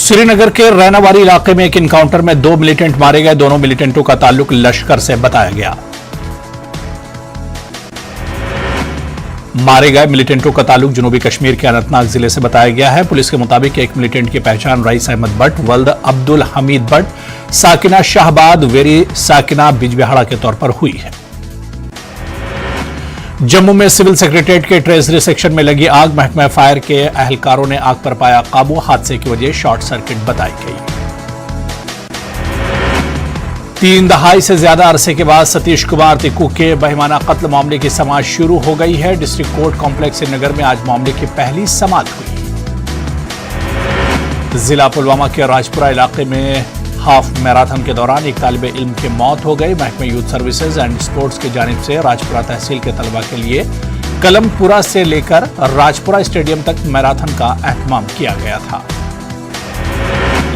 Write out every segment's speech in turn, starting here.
श्री नगर के रैनावारी इलाके में एक इनकाउंटर में 2 मिलिटेंट मारे गए। दोनों मिलिटेंटों का ताल्लुक लश्कर से बताया गया। मारे गए मिलिटेंटों का ताल्लुक जनूबी कश्मीर के अनंतनाग जिले से बताया गया है। पुलिस के मुताबिक एक मिलिटेंट की पहचान रईस अहमद भट्ट वल्द अब्दुल हमीद भट्ट साकिना शाहबाद वेरी साकिना बिजबिहाड़ा के तौर पर हुई है। जम्मू में सिविल सेक्रेटेरिएट के ट्रेजरी सेक्शन में लगी आग, महकमा फायर के अहलकारों ने आग पर पाया काबू। हादसे की वजह शॉर्ट सर्किट बताई गई। 3 दहाई से ज्यादा अरसे के बाद सतीश कुमार तिक्कू के बहिमाना कत्ल मामले की समाअत शुरू हो गई है। डिस्ट्रिक्ट कोर्ट कॉम्प्लेक्स श्रीनगर में आज मामले की पहली समाअत हुई। जिला पुलवामा के राजपुरा इलाके में हाफ मैराथन के दौरान एक तालिब इल्म की मौत हो गई। महकमा यूथ सर्विसेज एंड स्पोर्ट्स की जानिब से राजपुरा तहसील के तलबा के लिए कलमपुरा से लेकर राजपुरा स्टेडियम तक मैराथन का एहतमाम किया गया था।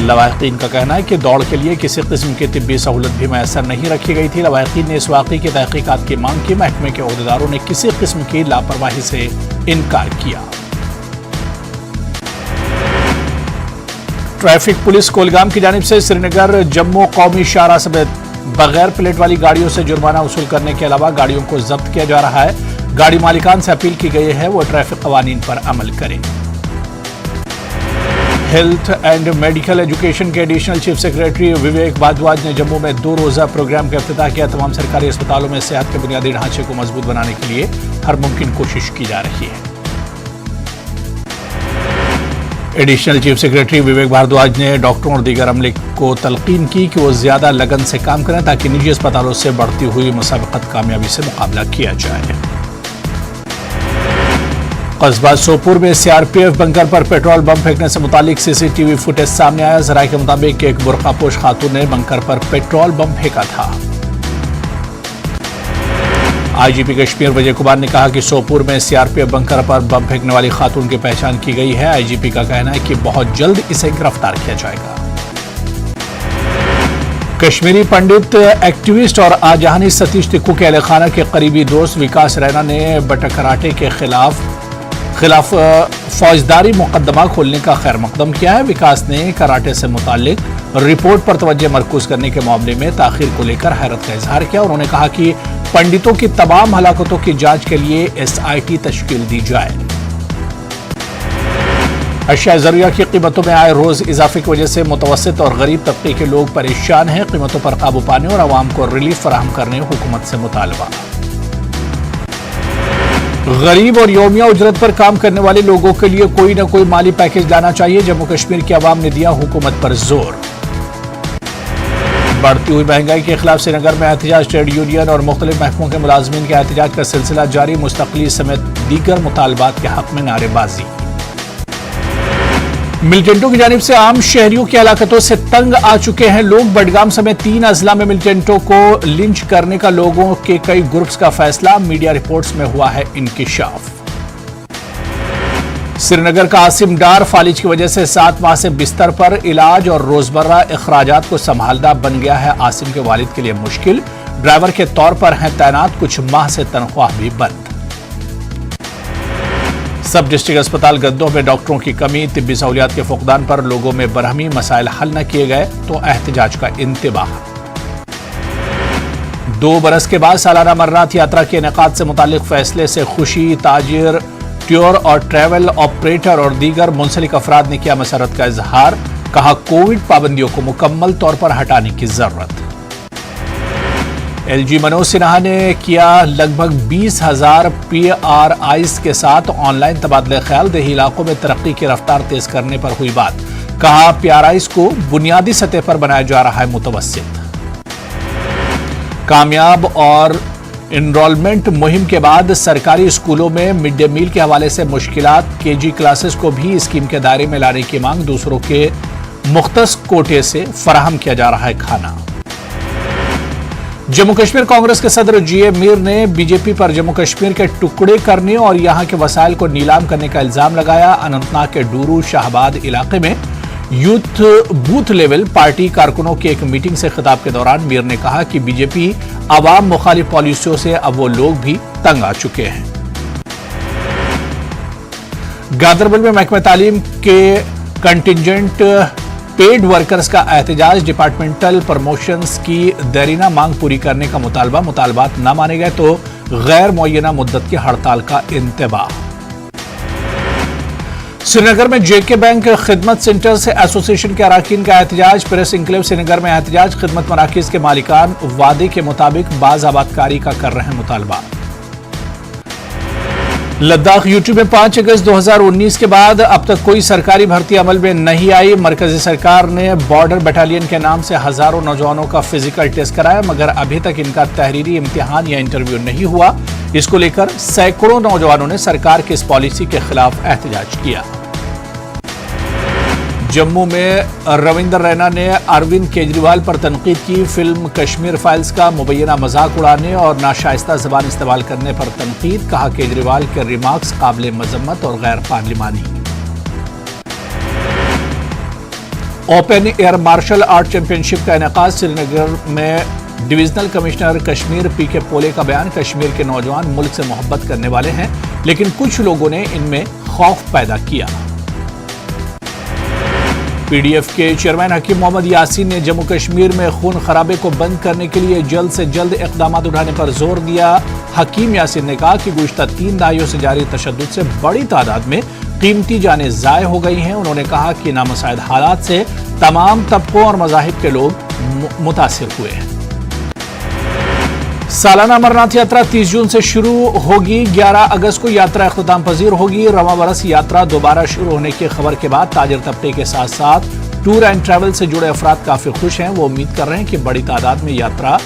लवाहिकीन का कहना है कि दौड़ के लिए किसी किस्म की तिब्बी सहूलत भी मैसर नहीं रखी गई थी। लवाहिकीन ने इस वाक़े की तहकीकात की मांग की। महकमे के ओहदेदारों ने किसी किस्म की लापरवाही से इनकार किया। ट्रैफिक पुलिस कोलगाम की जानिब से श्रीनगर जम्मू कौमी शाहराह समेत बगैर प्लेट वाली गाड़ियों से जुर्माना वसूल करने के अलावा गाड़ियों को जब्त किया जा रहा है। गाड़ी मालिकान से अपील की गई है वो ट्रैफिक कवानीन पर अमल करें। हेल्थ एंड मेडिकल एजुकेशन के एडिशनल चीफ सेक्रेटरी विवेक भारद्वाज ने जम्मू में 2 रोजा प्रोग्राम का इफ्तिताह किया। तमाम सरकारी अस्पतालों में सेहत के बुनियादी ढांचे को मजबूत बनाने के लिए हर मुमकिन कोशिश की जा रही है। एडिशनल चीफ सेक्रेटरी विवेक भारद्वाज ने डॉक्टरों और दीगर अमले को तलकीन की कि वो ज्यादा लगन से काम करें ताकि निजी अस्पतालों से बढ़ती हुई मुसाबकत कामयाबी से मुकाबला किया जाए। कस्बा सोपुर में सीआरपीएफ बंकर पर पेट्रोल बम फेंकने से मुतालिक सीसीटीवी फुटेज सामने आया। जराये के मुताबिक एक बुर्कापोश खातून ने बंकर पर पेट्रोल बम फेंका था। आईजीपी कश्मीर विजय कुमार ने कहा कि सोपुर में सीआरपीएफ बंकर पर बम फेंकने वाली खातून की पहचान की गई है। आईजीपी का कहना है कि बहुत जल्द इसे गिरफ्तार किया जाएगा। कश्मीरी पंडित एक्टिविस्ट और आजहानी सतीश तिक्कू के अहलखाना के करीबी दोस्त विकास रैना ने बटकराटे के खिलाफ फौजदारी मुकदमा खोलने का खैर मकदम किया है। विकास ने कराटे से मुतालिक रिपोर्ट पर तवज्जो मरकूज करने के मामले में ताखीर को लेकर हैरत का इजहार किया। उन्होंने कहा कि पंडितों की तमाम हलाकतों की जांच के लिए एसआईटी तश्कील दी जाए। अशिया ज़रूरिया की कीमतों में आए रोज इजाफे की वजह से मुतवस्सित और गरीब तबके के लोग परेशान हैं। कीमतों पर काबू पाने और आवाम को रिलीफ फराहम करने हुकूमत से मुतालबा। गरीब और यौमिया उजरत पर काम करने वाले लोगों के लिए कोई न कोई माली पैकेज लाना चाहिए। जम्मू कश्मीर की आवाम ने दिया हुकूमत पर जोर। बढ़ती हुई महंगाई के खिलाफ श्रीनगर में एहतजाज, ट्रेड यूनियन और मुख्तलिफ महकमों के मुलाजमीन के एहतजाज का सिलसिला जारी। मुस्तकली समेत दीगर मुतालबात के हक में नारेबाजी। मिलिटेंटों की जानिब से आम शहरियों की हलाकतों से तंग आ चुके हैं लोग। बडगाम समेत 3 अजला में मिलिटेंटों को लिंच करने का लोगों के कई ग्रुप्स का फैसला। मीडिया रिपोर्ट्स में हुआ है इंकिशाफ। श्रीनगर का आसिम डार फालिज की वजह से 7 माह से बिस्तर पर इलाज और रोजमर्रा अखराजात को संभालना बन गया है आसिम के वालिद के लिए मुश्किल। ड्राइवर के तौर पर हैं तैनात, कुछ माह से तनख्वाह भी बंद। सब डिस्ट्रिक्ट अस्पताल गद्दों में डॉक्टरों की कमी, तिब्बी सहूलियात के फुकदान पर लोगों में बरहमी। मसाइल हल न किए गए तो एहतजाज का इंतबाह। 2 बरस के बाद सालाना मर्रात यात्रा के इनेकाद से मुतालिक फैसले से खुशी। ताजिर, टूर और ट्रैवल ऑपरेटर और दीगर मुंसलिक अफराद ने किया मसरत का इजहार। कहा कोविड पाबंदियों को मुकम्मल तौर पर हटाने की जरूरत। एलजी मनोज सिन्हा ने किया लगभग 20,000 PRIs के साथ ऑनलाइन तबादले ख्याल। देही इलाकों में तरक्की की रफ्तार तेज करने पर हुई बात। कहा PRIs को बुनियादी सतह पर बनाया जा रहा है मुतवस्सित। कामयाब और इनरोलमेंट मुहिम के बाद सरकारी स्कूलों में मिड डे मील के हवाले से मुश्किलात। केजी क्लासेस को भी स्कीम के दायरे में लाने की मांग। दूसरों के मुख्तस कोटे से फराहम किया जा रहा है खाना। जम्मू कश्मीर कांग्रेस के सदर जीए मीर ने बीजेपी पर जम्मू कश्मीर के टुकड़े करने और यहां के वसाइल को नीलाम करने का इल्जाम लगाया। अनंतनाग के डूरू शाहबाद इलाके में यूथ बूथ लेवल पार्टी कारकुनों की एक मीटिंग से खिताब के दौरान मीर ने कहा कि बीजेपी आवाम मुखालिफ पॉलिसियों से अब वो लोग भी तंग आ चुके हैं। गांदरबल में महकमा तालीम के कंटिजेंट पेड वर्कर्स का एहतजाज, डिपार्टमेंटल प्रमोशंस की देरीना मांग पूरी करने का मुतालबात न माने गए तो गैर मुअय्यना मुद्दत की हड़ताल का इंतबाह। श्रीनगर में जेके बैंक खिदमत सेंटर से एसोसिएशन के अरकान का एहतजाज, प्रेस इंक्लेव श्रीनगर में एहतजाज, खिदमत मराकिज के मालिकान वादे के मुताबिक बाज आबादकारी का कर रहे हैं मुतालबा। लद्दाख यूटी में 5 अगस्त 2019 के बाद अब तक कोई सरकारी भर्ती अमल में नहीं आई। मरकजी सरकार ने बॉर्डर बटालियन के नाम से हजारों नौजवानों का फिजिकल टेस्ट कराया, मगर अभी तक इनका तहरीरी इम्तिहान या इंटरव्यू नहीं हुआ। इसको लेकर सैकड़ों नौजवानों ने सरकार की इस पॉलिसी के खिलाफ एहतजाज किया। जम्मू में रविंदर रैना ने अरविंद केजरीवाल पर तनकीद की, फिल्म कश्मीर फाइल्स का मुबैना मजाक उड़ाने और नाशाइस्ता जबान इस्तेमाल करने पर तनकीद, कहा केजरीवाल के रिमार्क्स काबिल मजम्मत और गैर पार्लिमानी। Open air martial art championship का इनेकाद, श्रीनगर में डिविजनल कमिश्नर कश्मीर पीके पोले का बयान, कश्मीर के नौजवान मुल्क से मोहब्बत करने वाले हैं, लेकिन कुछ लोगों ने इनमें खौफ पैदा किया। पीडीएफ के चेयरमैन हकीम मोहम्मद यासीन ने जम्मू कश्मीर में खून खराबे को बंद करने के लिए जल्द से जल्द इक़दाम उठाने पर जोर दिया। हकीम यासीन ने कहा कि गुज़श्ता 3 दहाइयों से जारी तशद्दुद से बड़ी तादाद में कीमती जानें ज़ाय हो गई हैं। उन्होंने कहा कि नामुसाइद हालात से तमाम तबकों और मज़ाहिब के लोग मुतासिर हुए हैं। सालाना अमरनाथ यात्रा 30 जून से शुरू होगी, 11 अगस्त को यात्रा इख्तिताम पजीर होगी। रवां बरस यात्रा दोबारा शुरू होने की खबर के बाद ताजिर तबके के साथ साथ टूर एंड ट्रैवल से जुड़े अफराद काफी खुश हैं। वो उम्मीद कर रहे हैं कि बड़ी तादाद में यात्रा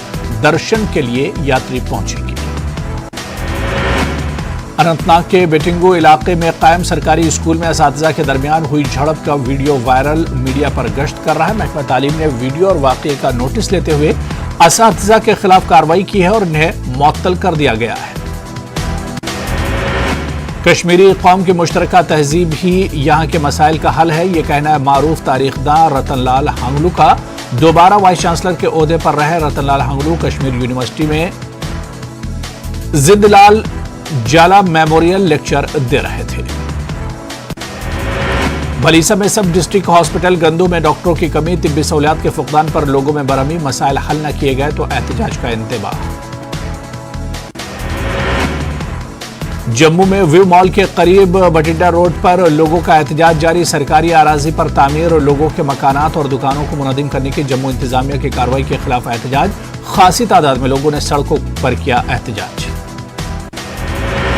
दर्शन के लिए यात्री पहुंचेंगे। अनंतनाग के बेटिंगो इलाके में कायम सरकारी स्कूल में असातिज़ा के दरमियान हुई झड़प का वीडियो वायरल मीडिया पर गश्त कर रहा है। महकमा तालीम ने वीडियो और वाक़ये का नोटिस लेते हुए असातिज़ा के खिलाफ कार्रवाई की है और उन्हें मुअत्तल कर दिया गया है। कश्मीरी कौम की मुश्तरका तहजीब ही यहाँ के मसाइल का हल है, ये कहना है मारूफ तारीखदान रतनलाल हांगलू का। दोबारा वाइस चांसलर के ओहदे पर रहे रतनलाल हांगलू कश्मीर यूनिवर्सिटी में जिंदलाल जाला मेमोरियल लेक्चर दे रहे थे। भलीसा में सब डिस्ट्रिक्ट हॉस्पिटल गंदू में डॉक्टरों की कमी, तिब्बी सहूलियात के फुकदान पर लोगों में बरहमी, मसाइल हल न किए गए तो एहतजाज का इंतबाह। जम्मू में व्यू मॉल के करीब बठिंडा रोड पर लोगों का एहतजाज जारी, सरकारी अराजी पर तामीर और लोगों के मकानात और दुकानों को मुनज़्ज़म करने की जम्मू इंतजामिया की कार्रवाई के खिलाफ एहतजाज, खासी तादाद में लोगों ने सड़कों पर किया एहतजाज।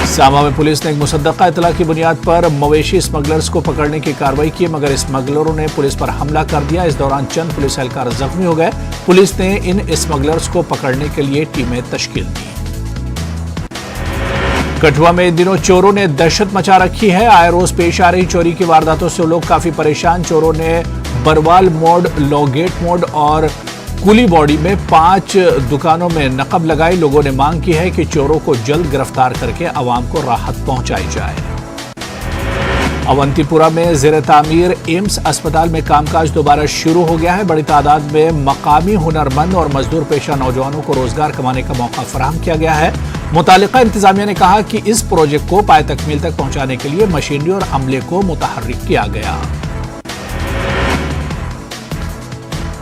सामा में पुलिस ने एक मुसद्दक़ा इतला की बुनियाद पर मवेशी स्मगलर्स को पकड़ने की कार्रवाई की, मगर स्मगलरों ने पुलिस पर हमला कर दिया। इस दौरान चंद पुलिस एहलकार जख्मी हो गए। पुलिस ने इन स्मगलर्स को पकड़ने के लिए टीमें तश्कील दी। कठुआ में इन दिनों चोरों ने दहशत मचा रखी है। आए रोज पेश आ रही चोरी की वारदातों से लोग काफी परेशान। चोरों ने बरवाल मोड़, लोगेट मोड़ और कुली बॉडी में 5 दुकानों में नकब लगाई। लोगों ने मांग की है कि चोरों को जल्द गिरफ्तार करके अवाम को राहत पहुंचाई जाए। अवंतीपुरा में ज़ेर तामीर एम्स अस्पताल में कामकाज दोबारा शुरू हो गया है। बड़ी तादाद में मकामी हुनरमंद और मजदूर पेशा नौजवानों को रोजगार कमाने का मौका फराहम किया गया है। मुतालिका इंतजामिया ने कहा कि इस प्रोजेक्ट को पाए तकमील तक पहुंचाने के लिए मशीनरी और अमले को मुतहर्रिक किया गया।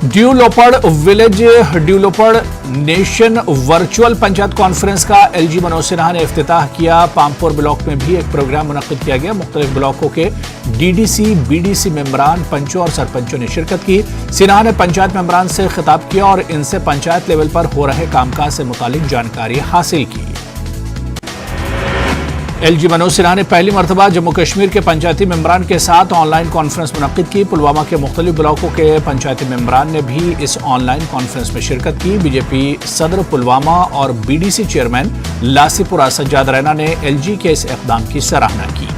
Developed village developed nation virtual panchayat conference का एलजी मनोज सिन्हा ने इफ्तिताह किया। पामपुर ब्लॉक में भी एक प्रोग्राम मुनक्किद किया गया। मुख्तलिफ ब्लॉकों के डीडीसी, बीडीसी मेंबरान, पंचों और सरपंचों ने शिरकत की। सिन्हा ने पंचायत मेंबरान से खिताब किया और इनसे पंचायत लेवल पर हो रहे कामकाज से मुतालिक जानकारी हासिल की। एलजी मनोज सिन्हा ने पहली मरतबा जम्मू कश्मीर के पंचायती मेंबरान के साथ ऑनलाइन कॉन्फ्रेंस मुनक्किद की। पुलवामा के मुख्तलिफ ब्लॉकों के पंचायती मेंबरान ने भी इस ऑनलाइन कॉन्फ्रेंस में शिरकत की। बीजेपी सदर पुलवामा और बीडीसी चेयरमैन लासीपुरा सज्जाद रैना ने एलजी के इस इक़दाम की सराहना की।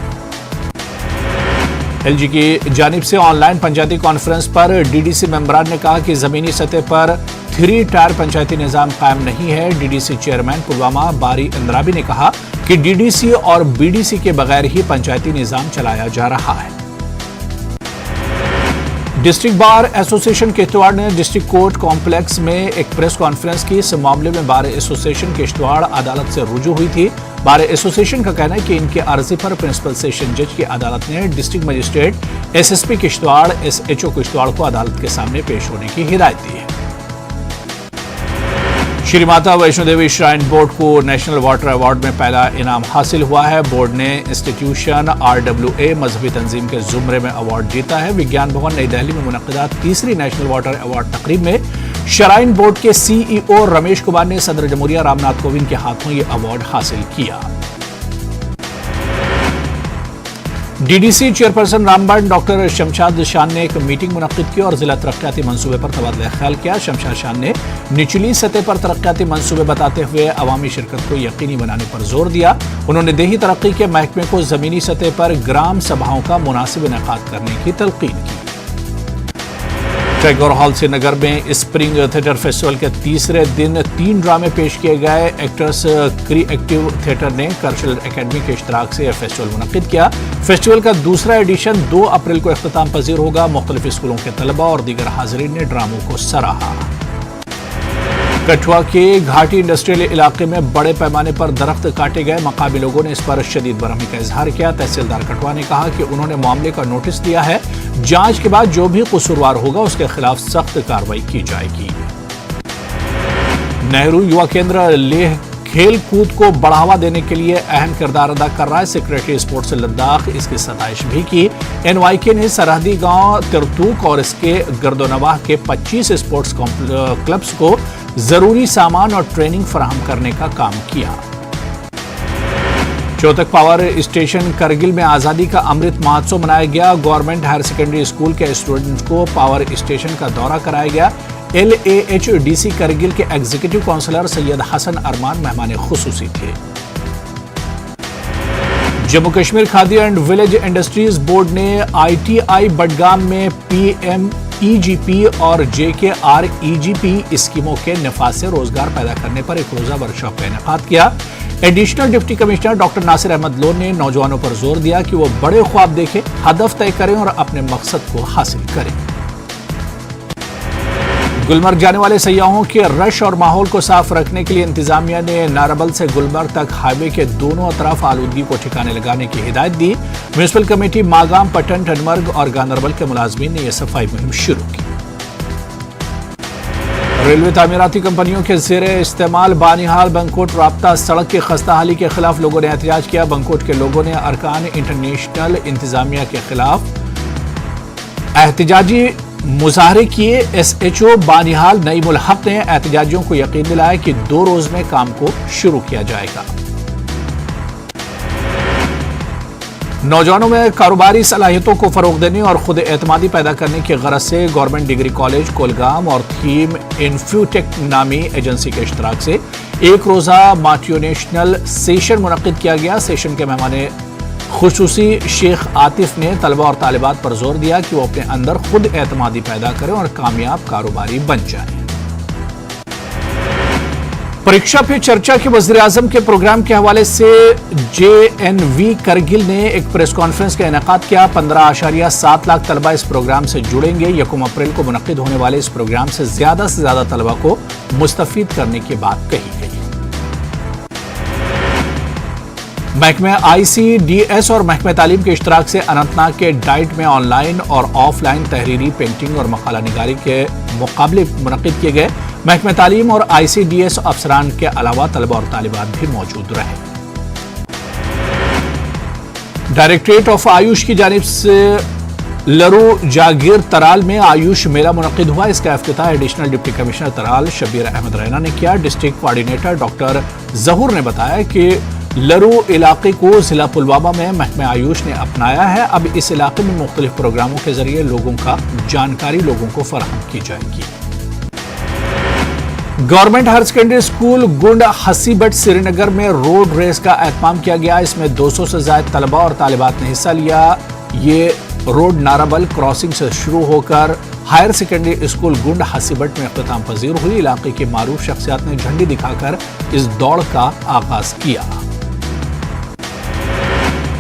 एलजी की जानिब से ऑनलाइन पंचायती कॉन्फ्रेंस पर डीडीसी मेंबरान ने कहा कि जमीनी सतह पर 3 टायर पंचायती निजाम कायम नहीं है। डीडीसी चेयरमैन पुलवामा बारी इंद्राबी ने कहा कि डीडीसी और बीडीसी के बगैर ही पंचायती निजाम चलाया जा रहा है। डिस्ट्रिक्ट बार एसोसिएशन किश्तवाड़ ने डिस्ट्रिक्ट कोर्ट कॉम्प्लेक्स में एक प्रेस कॉन्फ्रेंस की। इस मामले में बार एसोसिएशन किश्तवाड़ अदालत से रुजू हुई थी। बार एसोसिएशन का कहना है कि इनके अर्जी पर प्रिंसिपल सेशन जज की अदालत ने district magistrate SSP Kishtwar SHO Kishtwar को अदालत के सामने पेश होने की हिदायत दी है। श्री माता वैष्णो देवी श्राइन बोर्ड को नेशनल वाटर अवार्ड में पहला इनाम हासिल हुआ है। बोर्ड ने इंस्टीट्यूशन RWA मजहबी तंजीम के जुमरे में अवार्ड जीता है। विज्ञान भवन नई दिल्ली में मुनक्किदा तीसरी नेशनल वाटर अवार्ड तकरीब में श्राइन बोर्ड के CEO रमेश कुमार ने सदर जमहूरिया रामनाथ कोविंद के हाथों ये अवार्ड हासिल किया। DDC chairperson Ramban doctor Shamshad शान ने एक मीटिंग मुनक्किद की और जिला तरक्याती मंसूबे पर तबादला ख्याल किया। शमशाद शान ने निचली सतह पर तरक्याती मंसूबे बताते हुए अवामी शिरकत को यकीनी बनाने पर जोर दिया। उन्होंने देही तरक्की के महकमे को जमीनी सतह पर ग्राम सभाओं का मुनासिब इनेकाद करने की तलकीन की। टैगोर हॉल श्रीनगर में स्प्रिंग थिएटर फेस्टिवल के तीसरे दिन 3 ड्रामे पेश किए गए। एक्टर्स क्रिएटिव थिएटर ने कल्चरल एकेडमी के इश्तराक से यह फेस्टिवल मुनक्किद किया। फेस्टिवल का दूसरा एडिशन 2 अप्रैल को इख्तिताम पजीर होगा। मुख्तलिफ स्कूलों के तलबा और दीगर हाज़रीन ने ड्रामों को सराहा। कठुआ के घाटी इंडस्ट्रियल इलाके में बड़े पैमाने पर दरख्त काटे गए। मकामी लोगों ने इस पर शदीद बरहमी का इजहार किया। तहसीलदार कठुआ ने कहा कि उन्होंने मामले का नोटिस दिया है। जांच के बाद जो भी कसूरवार होगा उसके खिलाफ सख्त कार्रवाई की जाएगी। नेहरू युवा केंद्र लेह खेल कूद को बढ़ावा देने के लिए अहम किरदार अदा कर रहा है। सेक्रेटरी स्पोर्ट्स लद्दाख इसकी सताइश भी की। NYK ने सरहदी गांव तिरतूक और इसके गर्दोनवाह के 25 स्पोर्ट्स क्लब्स को जरूरी सामान और ट्रेनिंग फराहम करने का काम किया। चौतक पावर स्टेशन करगिल में आजादी का अमृत महोत्सव मनाया गया। गवर्नमेंट हायर सेकेंडरी स्कूल के स्टूडेंट्स को पावर स्टेशन का दौरा कराया गया। LAHDC करगिल के एग्जीक्यूटिव काउंसलर सैयद हसन अरमान मेहमान खुसूसी थे। Jammu Kashmir khadi and village industries board ने ITI बडगाम में PMEGP और JKREGP स्कीमों के निफाज से रोजगार पैदा करने पर एक रोजा वर्कशॉप का इनेकाद किया। Additional deputy commissioner doctor Nasir Ahmad Lone ने नौजवानों पर जोर दिया कि वो बड़े ख्वाब देखें, हदफ तय करें और अपने मकसद को हासिल करें। गुलमर्ग जाने वाले सयाहों के रश और माहौल को साफ रखने के लिए इंतजामिया ने नाराबल से गुलमर्ग तक हाईवे के दोनों तरफ आलूदगी को ठिकाने लगाने की हिदायत दी। म्यूनिसिपल कमेटी मागाम, पटन, टनमर्ग और गांदरबल के मुलाजमीन ने यह सफाई मुहिम शुरू की। रेलवे तामीराती कंपनियों के ज़ेरे इस्तेमाल बानिहाल बंकोट राब्ता सड़क की खस्ताहाली के खिलाफ लोगों ने एहतजाज किया। बंकोट के लोगों ने अरकान इंटरनेशनल इंतजामिया के खिलाफ एहतजाजी मुजाहरे किए। SHO बानिहाल नईमुल हक ने एहतजाजियों को यकीन दिलाया कि 2 रोज में काम को शुरू किया जाएगा। नौजवानों में कारोबारी सलाहियतों को फरोग देने और खुद एतमादी पैदा करने की गरज से गवर्नमेंट डिग्री कॉलेज कोलगाम और थीम इन्फ्यूटेक नामी एजेंसी के इश्तराक से एक रोजा मोटिवेशनल सेशन मुनक्किद किया गया। सेशन के मेहमान खुसूसी शेख आतिफ ने तलबा और तालिबात पर जोर दिया कि वो अपने अंदर खुद एतमादी पैदा करें और कामयाब कारोबारी बन जाएं। परीक्षा पे चर्चा के वज़ीर आज़म के प्रोग्राम के हवाले से JNV करगिल ने एक प्रेस कॉन्फ्रेंस का इनेकाद किया। 15.7 लाख तलबा इस प्रोग्राम से जुड़ेंगे। 1 अप्रैल को मुनक्किद होने वाले इस प्रोग्राम से ज्यादा तलबा को मुस्तफीद करने की बात कही गई। महकमे ICDS और महकमे तालीम के इश्तराक से अनंतनाग के डाइट में ऑनलाइन और ऑफलाइन तहरीरी, पेंटिंग और मकाला निगारी के मुकाबले मुनक्किद किए गए। महकमे तालीम और ICDS अफसरान के अलावा तलबा और तालिबात भी मौजूद रहे। डायरेक्टरेट ऑफ आयुष की जानिब से लरू जागीर तराल में आयुष मेला मुनक्किद हुआ। इसका इफ्तिताह additional deputy commissioner Tral Shabir Ahmad Raina ने किया। डिस्ट्रिक्ट कोऑर्डिनेटर डॉक्टर जहूर ने बताया कि लरू इलाके को जिला पुलवामा में महकमे आयुष ने अपनाया है। अब इस इलाके में मुख्तलिफ प्रोग्रामों के जरिए लोगों का जानकारी लोगों को फराहम की जाएगी। गवर्नमेंट हायर सेकेंडरी स्कूल गुंड हसीबट श्रीनगर में रोड रेस का एहतमाम किया गया। इसमें 200 से ज्यादा तलबा और तालिबात ने हिस्सा लिया। ये रोड नाराबल क्रॉसिंग से शुरू होकर हायर सेकेंडरी स्कूल गुंड हसीबट में इख्तिताम पजीर हुई। इलाके की मारूफ शख्सियात ने झंडी दिखाकर इस दौड़ का आगाज किया।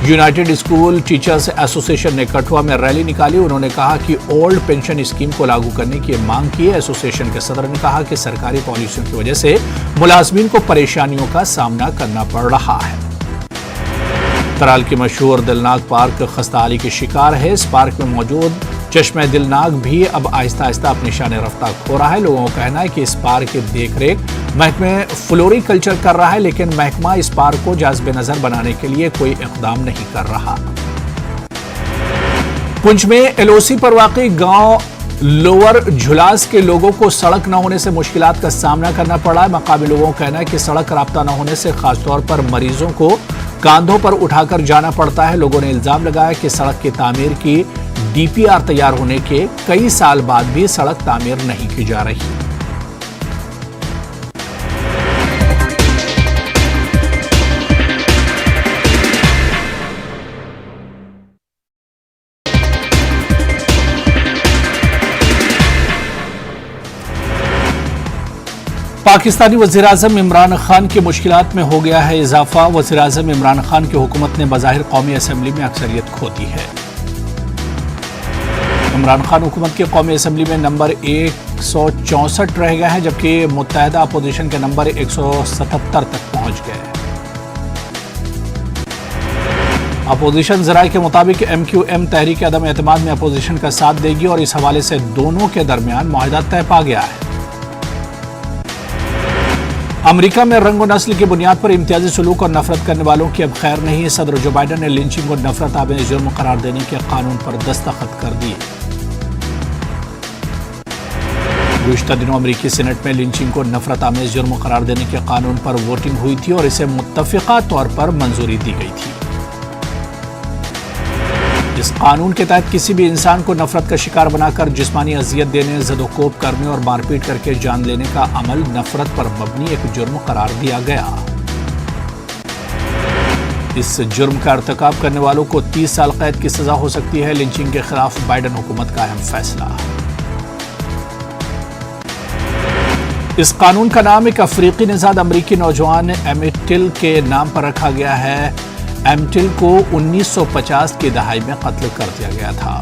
यूनाइटेड स्कूल टीचर्स एसोसिएशन ने कठुआ में रैली निकाली। उन्होंने कहा कि ओल्ड पेंशन स्कीम को लागू करने की मांग की। एसोसिएशन के सदर ने कहा कि सरकारी पॉलिसियों की वजह से मुलाजमीन को परेशानियों का सामना करना पड़ रहा है। ترال کی مشہور دلناگ پارک خستہحالی کی شکار ہے۔ اس پارک میں موجود چشمہ دلناگ بھی اب آہستہ آہستہ اپنی شان رفتہ کھو رہا ہے۔ لوگوں کا کہنا ہے کہ اس پارک کی دیکھ ریکھ محکمہ فلوری کلچر کر رہا ہے، لیکن محکمہ اس پارک کو جاذب نظر بنانے کے لیے کوئی اقدام نہیں کر رہا۔ پنچ میں ایل او سی پر واقع گاؤں لوور جھلاس کے لوگوں کو سڑک نہ ہونے سے مشکلات کا سامنا کرنا پڑا ہے۔ مقامی لوگوں کا کہنا ہے کہ سڑک رابطہ نہ ہونے سے خاص طور پر مریضوں کو کاندھوں پر اٹھا کر جانا پڑتا ہے۔ لوگوں نے الزام لگایا کہ سڑک کی تعمیر کی ڈی پی آر تیار ہونے کے کئی سال بعد بھی سڑک تعمیر نہیں کی جا رہی۔ پاکستانی وزیراعظم عمران خان کی مشکلات میں ہو گیا ہے اضافہ۔ وزیراعظم عمران خان کی حکومت نے بظاہر قومی اسمبلی میں اکثریت کھو دی ہے۔ عمران خان حکومت کی قومی اسمبلی میں نمبر 164 رہ گئے ہیں، جبکہ متحدہ اپوزیشن کے نمبر 177 تک پہنچ گئے ہیں۔ اپوزیشن ذرائع کے مطابق ایم کیو ایم تحریک عدم اعتماد میں اپوزیشن کا ساتھ دے گی اور اس حوالے سے دونوں کے درمیان معاہدہ طے پا گیا ہے۔ امریکہ میں رنگ و نسل کی بنیاد پر امتیازی سلوک اور نفرت کرنے والوں کی اب خیر نہیں۔ صدر جو بائیڈن نے لنچنگ کو نفرت آمیز جرم قرار دینے کے قانون پر دستخط کر دیے۔ گزشتہ دنوں امریکی سینٹ میں لنچنگ کو نفرت آمیز جرم قرار دینے کے قانون پر ووٹنگ ہوئی تھی اور اسے متفقہ طور پر منظوری دی گئی تھی۔ اس قانون کے تحت کسی بھی انسان کو نفرت کا شکار بنا کر جسمانی اذیت دینے، زد و کوب کرنے اور مار پیٹ کر کے جان لینے کا عمل نفرت پر مبنی ایک جرم قرار دیا گیا۔ اس جرم کا ارتکاب کرنے والوں کو 30 سال قید کی سزا ہو سکتی ہے۔ لنچنگ کے خلاف بائیڈن حکومت کا اہم فیصلہ۔ اس قانون کا نام ایک افریقی نژاد امریکی نوجوان ایمیٹ ٹل کے نام پر رکھا گیا ہے۔ ایمیٹ ٹل کو 1950 کی دہائی میں قتل کر دیا گیا تھا۔